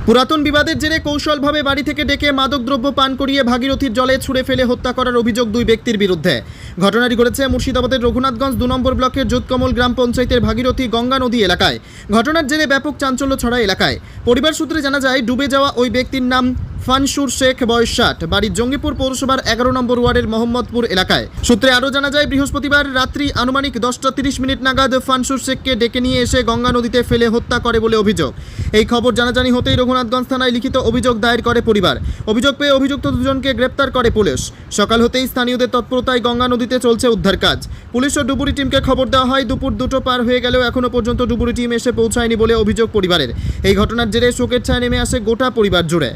পুরাতন বিবাদের জেরে কৌশলভাবে বাড়ি থেকে ডেকে মাদকদ্রব্য পান করিয়ে ভাগীরথীর জলে ছুঁড়ে ফেলে হত্যা করার অভিযোগ দুই ব্যক্তির বিরুদ্ধে। ঘটনাটি ঘটেছে মুর্শিদাবাদের রঘুনাথগঞ্জ 2 নম্বর ব্লকের যোধকমল গ্রাম পঞ্চায়েতের ভাগীরথী গঙ্গা নদী এলাকায়। ঘটনার জেরে ব্যাপক চাঞ্চল্য ছড়ায় এলাকায়। পরিবার সূত্রে জানা যায়, ডুবে যাওয়া ওই ব্যক্তির নাম ফানসুর শেখ, বয়স 60, বাড়ি জঙ্গিপুর পৌরসভার 11 নম্বর ওয়ার্ডের মোহাম্মদপুর এলাকায়। সূত্রে আরও জানা যায়, বৃহস্পতিবার রাত্রি আনুমানিক 10টা 30 মিনিট নাগাদ ফানসুর শেখকে ডেকে নিয়ে এসে গঙ্গা নদীতে ফেলে হত্যা করে বলে অভিযোগ। এই খবর জানাজানি হতেই রঘুনাথগঞ্জ থানায় লিখিত অভিযোগ দায়ের করে পরিবার। অভিযোগ পেয়ে অভিযুক্ত দুজনকে গ্রেপ্তার করে পুলিশ। সকাল হতেই স্থানীয়দের তৎপরতায় গঙ্গা নদীতে চলছে উদ্ধার কাজ। পুলিশ ও ডুবুরি টিমকে খবর দেওয়া হয়। দুপুর 2টো পার হয়ে গেলেও এখনও পর্যন্ত ডুবুরি টিম এসে পৌঁছায়নি বলে অভিযোগ পরিবারের। এই ঘটনার জেরে শোকের ছায়া নেমে আসে গোটা পরিবার জুড়ে।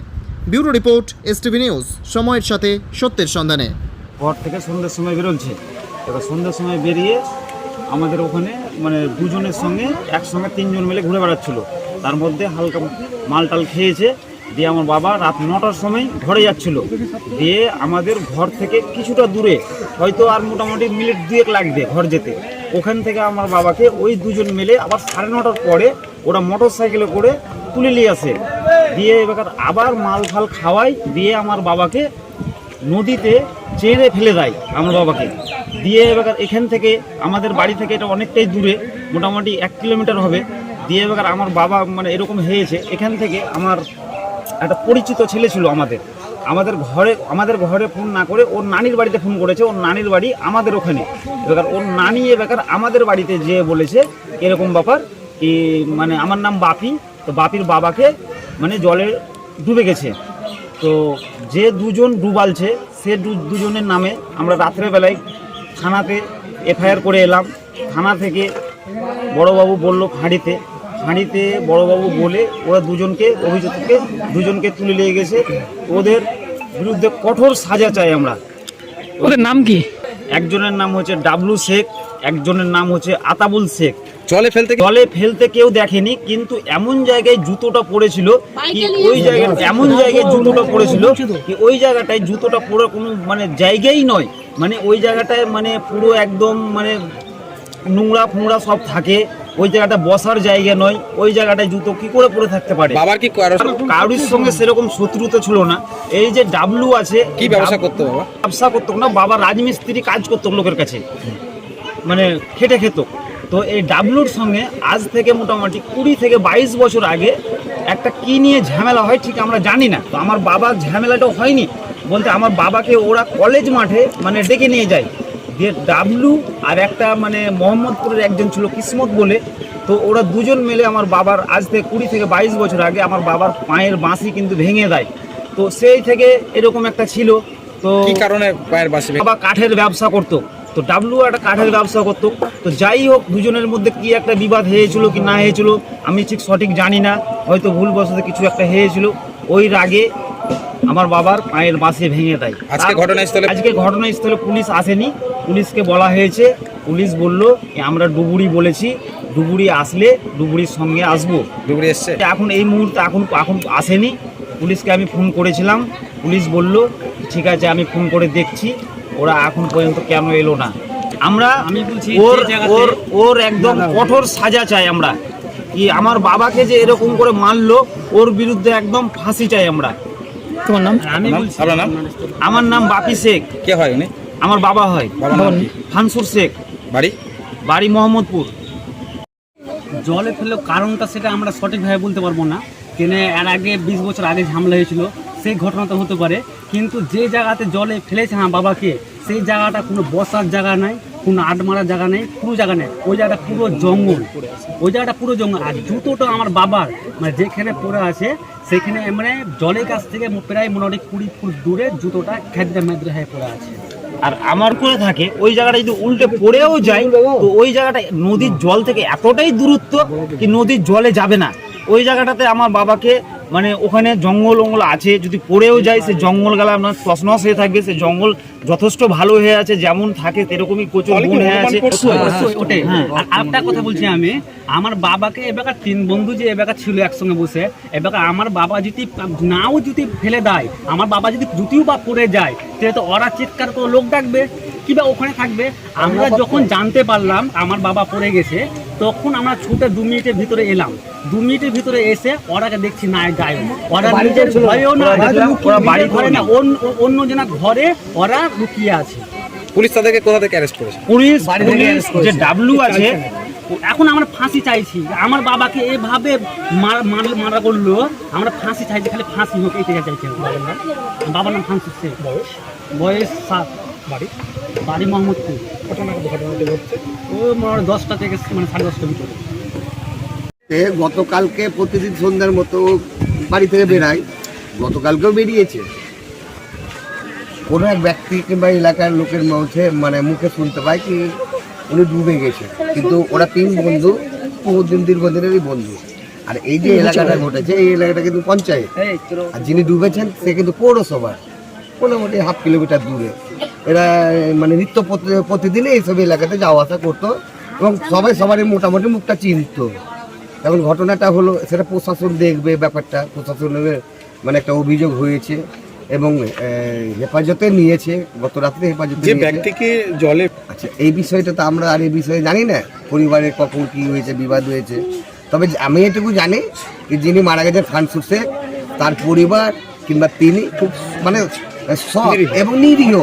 ব্যুরো রিপোর্ট, এসটিভি নিউজ, সময়ের সাথে সত্যের সন্ধানে। ঘর থেকে সন্ধ্যের সময় বেরোচ্ছে, এবার সন্ধ্যের সময় বেরিয়ে আমাদের ওখানে মানে দুজনের সঙ্গে একসঙ্গে 3 জন মিলে ঘুরে বেড়াচ্ছিল। তার মধ্যে হালকা মালটাল খেয়েছে, দিয়ে আমার বাবা রাত 9টার সময় ঘরে যাচ্ছিল। দিয়ে আমাদের ঘর থেকে কিছুটা দূরে, হয়তো আর মোটামুটি মিনিট 2 লাগবে ঘর যেতে, ওখান থেকে আমার বাবাকে ওই দুজন মিলে আবার 9:30টার পরে ওরা মোটর সাইকেলে করে তুলে নিয়ে আসে। দিয়ে এবার আবার মাল ফাল খাওয়াই, দিয়ে আমার বাবাকে নদীতে চেড়ে ফেলে দেয় আমার বাবাকে। দিয়ে এবার এখান থেকে আমাদের বাড়ি থেকে এটা অনেকটাই দূরে, মোটামুটি 1 কিলোমিটার হবে। দিয়ে এবার আমার বাবা মানে এরকম হয়েছে, এখান থেকে আমার একটা পরিচিত ছেলে ছিল আমাদের ঘরে ফোন না করে ওর নানির বাড়িতে ফোন করেছে। ওর নানির বাড়ি আমাদের ওখানে। এবার ওর নানি এবার আমাদের বাড়িতে যেয়ে বলেছে এরকম ব্যাপার কি, মানে আমার নাম বাপি, তো বাপির বাবাকে মানে জলে ডুবে গেছে। তো যে দুজন ডুবালছে সে দুজনের নামে আমরা রাত্রেবেলায় থানাতে এফআইআর করে এলাম। থানা থেকে বড়বাবু বললো ফাঁড়িতে বড়বাবু বলে ওরা অভিযুক্তকে দুজনকে তুলে নিয়ে গেছে। ওদের বিরুদ্ধে কঠোর সাজা চাই আমরা। ওদের নাম কি? একজনের নাম হচ্ছে ডাবলু শেখ, একজনের নাম হচ্ছে আতাবুল শেখ। জলে ফেলতে কেউ দেখেনি, কিন্তু এমন জায়গায় জুতোটা পড়েছিল কি ওই জায়গাটায় জুতোটা পড়ে কোনো মানে জায়গাই নয়। মানে ওই জায়গাটায় মানে পুরো একদম মানে নোংরা ফোংরা সব থাকে। ওই জায়গাটা বসার জায়গা নয়। ওই জায়গাটায় জুতো কি করে পরে থাকতে পারে? বাবার কি কারোর সঙ্গে সেরকম শত্রুতা ছিল না। এই যে ডাবলু আছে, কি ব্যবসা করতো বাবা? ব্যবসা করতো না, বাবা রাজমিস্ত্রি কাজ করতো লোকের কাছে, মানে খেটে খেত। তো এই ডাবলুর সঙ্গে আজ থেকে মোটামুটি 20 থেকে 22 বছর আগে একটা কি নিয়ে ঝামেলা হয় ঠিক আমরা জানি না। তো আমার বাবার ঝামেলাটাও হয়নি বলতে, আমার বাবাকে ওরা কলেজ মাঠে মানে ডেকে নিয়ে যায়। দিয়ে ডাবলু আর একটা মানে মোহাম্মদপুরের একজন ছিল কিসমত বলে, তো ওরা দুজন মিলে আমার বাবার আজ থেকে 20 থেকে 22 বছর আগে আমার বাবার পায়ের বাঁশি কিন্তু ভেঙে দেয়। তো সেই থেকে এরকম একটা ছিল। তো কি কারণে পায়ের বাঁশি? বাবা কাঠের ব্যবসা করতো, তো ডাবলু একটা কাঠের ব্যবসা করতো। তো যাই হোক, দুজনের মধ্যে কি একটা বিবাদ হয়েছিল কি না হয়েছিল আমি ঠিক সঠিক জানি না, হয়তো ভুলবশত কিছু একটা হয়েছিল। ওই রাগে আমার বাবার পায়ের বাঁশি ভেঙে দেয়। আজকে ঘটনাস্থলে পুলিশ আসেনি, পুলিশকে বলা হয়েছে। পুলিশ বলল আমরা ডুবুরি বলেছি, ডুবুরি আসলে ডুবুরির সঙ্গে আসবো। ডুবুরি এসছে এখন এই মুহূর্তে এখন আসেনি। পুলিশকে আমি ফোন করেছিলাম, পুলিশ বলল ঠিক আছে আমি ফোন করে দেখছি। ওরা এখন পর্যন্ত কেন এলো না? আমি বলছি ওর একদম কঠোর সাজা চাই আমরা। কি আমার বাবাকে যে এরকম করে মারলো, ওর বিরুদ্ধে একদম ফাঁসি চাই আমরা। তোমার নাম? আমার নাম বাপি শেখ। কে হয় উনি? আমার বাবা হয় ফানসুর শেখ, বাড়ি মোহাম্মদপুর। জলে ফেললো কারণটা সেটা আমরা সঠিকভাবে বলতে পারবো না। কেনে এর আগে 20 বছর আগে ঝামেলা হয়েছিল, সেই ঘটনাটা হতে পারে। কিন্তু যে জায়গাতে জলে ফেলেছে আমার বাবাকে, সেই জায়গাটা কোনো বসার জায়গা নাই, কোনো আট মারার জায়গা নেই, পুরো জায়গা নেই। ওই জায়গাটা পুরো জঙ্গল, আর জুতোটা আমার বাবার মানে যেখানে পড়ে আছে সেখানে মানে জলের কাছ থেকে প্রায় মোটামুটি 20 ফুট দূরে জুতোটা খেদ্রে মেদ্রে হয়ে পড়ে আছে। আর আমার করে থাকে ওই জায়গাটা যদি উল্টে পড়েও যায়, তো ওই জায়গাটা নদীর জল থেকে এতটাই দূরত্ব কি নদীর জলে যাবে না। ওই জায়গাটাতে আমার বাবাকে মানে ওখানে জঙ্গল আছে, যদি পড়েও যায় সে জঙ্গল গেলে আপনার তছনছ হয়ে থাকবে। সে জঙ্গল যথেষ্ট ভালো হয়ে আছে, যেমন থাকে সেরকমই প্রচুর গুণ হয়ে আছে। ওটাই। আর আরেকটা কথা বলছি আমি, আমার বাবাকে এবার 3 বন্ধু যে এবার ছিল একসঙ্গে বসে, এবার আমার বাবা যদি ফেলে দেয়, আমার বাবা যদিও বা পড়ে যায়, তাহলে তো ওরা চিৎকার করে লোক ডাকবে, কিংবা ওখানে থাকবে। আমরা যখন জানতে পারলাম আমার বাবা পড়ে গেছে, তখন আমরা ছুটে 2 মিনিটের ভিতরে এলাম। 2 মিনিটের ভিতরে এসে ওরাকে দেখছি না গায়ে, ওরা নিজের ভয়েও না, ওরা বাড়ি ঘরে না, অন্য জনের ঘরে ওরা লুকিয়ে আছে। পুলিশ তাদেরকে কোথা থেকে অ্যারেস্ট করেছে? পুলিশ যে ডাবলু আছে, এখন আমরা ফাঁসি চাইছি। আমার বাবাকে এভাবে মারা করলো, আমরা ফাঁসি চাইছি, খালি ফাঁসি হোক এই চাইছি। বাবার নাম ফাঁসি শেখ, বয়স 7, বাড়ি মোহাম্মদপুর। ও 10টা থেকে 10:30টার ভিতরে। গতকালকে প্রতিদিন সন্ধ্যার মতো বাড়ি থেকে বেরায়, গতকালকেও বেরিয়েছে। কোনো এক ব্যক্তি কিংবা এলাকার লোকের মুখে শুনতে পাই কি উনি ডুবে গেছে, কিন্তু ওরা 3 বন্ধু, বহুদিন দীর্ঘদিনেরই বন্ধু। আর এই যে এলাকাটা ঘটেছে, এই এলাকাটা কিন্তু পঞ্চায়েত, আর যিনি ডুবেছেন সে কিন্তু পৌরসভার মোটামুটি 1/2 কিলোমিটার দূরে। এরা নিত্য প্রতিদিনে এইসব এলাকাতে যাওয়া আসা করতো এবং সবাই সবারই মোটামুটি মুখটা চিনত। এখন ঘটনাটা হলো, সেটা প্রশাসন দেখবে ব্যাপারটা, প্রশাসনের একটা অভিযোগ হয়েছে এবং হেফাজতে নিয়েছে, গত রাত্রে হেফাজতে যে নিয়েছে। ব্যক্তিকে জলে আচ্ছা, এই বিষয়টা তো আমরা আর এই বিষয়ে জানি না, পরিবারের কখন কি হয়েছে, বিবাদ হয়েছে। তবে আমি এটুকু জানি যে যিনি মারা গেছেন ফানসুর শেখ, তার পরিবার কিংবা তিনি খুব সৎ এবং নিরীহ,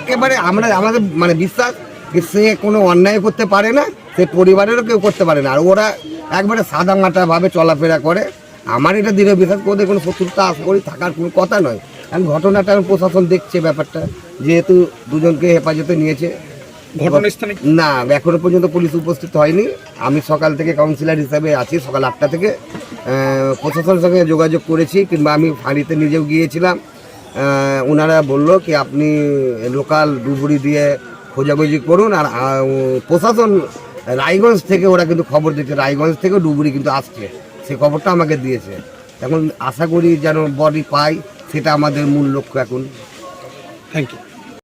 একেবারে আমাদের বিশ্বাস যে সে কোনো অন্যায় করতে পারে না, সে পরিবারেরও কেউ করতে পারে না। আর ওরা একবারে সাদামাটাভাবে চলাফেরা করে। আমার এটা দৃঢ় বিশ্বাস, ওদের কোনো শত্রুতা আশা করি থাকার কোনো কথা নয়। কারণ ঘটনাটা প্রশাসন দেখছে ব্যাপারটা, যেহেতু দুজনকে হেফাজতে নিয়েছে। ঘটনাস্থলে না, এখনো পর্যন্ত পুলিশ উপস্থিত হয়নি। আমি সকাল থেকে কাউন্সিলর হিসাবে আছি, সকাল 8টা থেকে প্রশাসনের সঙ্গে যোগাযোগ করেছি, কিংবা আমি ফাঁড়িতে নিজেও গিয়েছিলাম। ওনারা বললো কি আপনি লোকাল ডুবুরি দিয়ে খোঁজাখুঁজি করুন। আর প্রশাসন রায়গঞ্জ থেকে ওরা কিন্তু খবর দিচ্ছে, রায়গঞ্জ থেকে ডুবুরি কিন্তু আসছে, সে খবরটা আমাকে দিয়েছে। এখন আশা করি যেন বডি পাই, সেটা আমাদের মূল লক্ষ্য এখন। Thank you.